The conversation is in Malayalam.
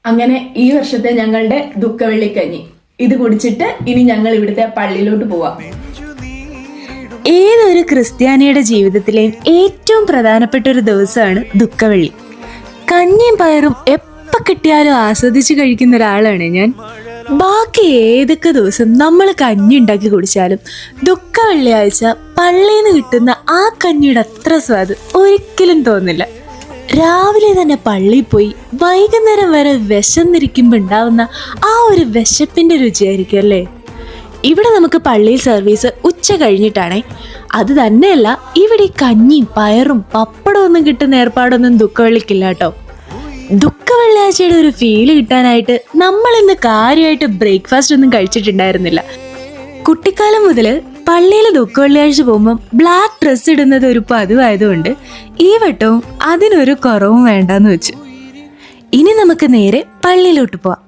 അങ്ങനെ ഈ വർഷത്തെ ഞങ്ങളുടെ ദുഃഖവെള്ളിക്കഞ്ഞി ഇത് കുടിച്ചിട്ട് ഇനി ഞങ്ങൾ ഇവിടുത്തെ പള്ളിയിലോട്ട് പോവാം. ഏതൊരു ക്രിസ്ത്യാനിയുടെ ജീവിതത്തിലെയും ഏറ്റവും പ്രധാനപ്പെട്ട ഒരു ദിവസമാണ് ദുഃഖവെള്ളി. കഞ്ഞിയും പയറും എപ്പോൾ കിട്ടിയാലും ആസ്വദിച്ച് കഴിക്കുന്ന ഒരാളാണ് ഞാൻ. ബാക്കി ഏതൊക്കെ ദിവസം നമ്മൾ കഞ്ഞി ഉണ്ടാക്കി കുടിച്ചാലും ദുഃഖവെള്ളിയാഴ്ച പള്ളിയിൽ നിന്ന് കിട്ടുന്ന ആ കഞ്ഞിയുടെ അത്ര സ്വാദ് ഒരിക്കലും തോന്നില്ല. രാവിലെ തന്നെ പള്ളിയിൽ പോയി വൈകുന്നേരം വരെ വിശന്നിരിക്കുമ്പോൾ ഉണ്ടാവുന്ന ആ ഒരു വിശപ്പിന്റെ രുചിയായിരിക്കും അല്ലേ. ഇവിടെ നമുക്ക് പള്ളിയിൽ സർവീസ് ഉച്ച കഴിഞ്ഞിട്ടാണേ. അത് തന്നെയല്ല, ഇവിടെ കഞ്ഞിയും പയറും പപ്പടവും ഒന്നും കിട്ടുന്ന ഏർപ്പാടൊന്നും ദുഃഖവെള്ളിക്കില്ല കേട്ടോ. ദുഃഖവെള്ളിയാഴ്ചയുടെ ഒരു ഫീല് കിട്ടാനായിട്ട് നമ്മൾ ഇന്ന് കാര്യമായിട്ട് ബ്രേക്ക്ഫാസ്റ്റ് ഒന്നും കഴിച്ചിട്ടുണ്ടായിരുന്നില്ല. കുട്ടിക്കാലം മുതൽ പള്ളിയിൽ ദുഃഖവെള്ളിയാഴ്ച പോകുമ്പോൾ ബ്ലാക്ക് ഡ്രസ്സ് ഇടുന്നത് ഒരു പതിവായതുകൊണ്ട് ഈ വട്ടവും അതിനൊരു കുറവും വേണ്ടെന്ന് വെച്ചു. ഇനി നമുക്ക് നേരെ പള്ളിയിലോട്ട് പോവാം.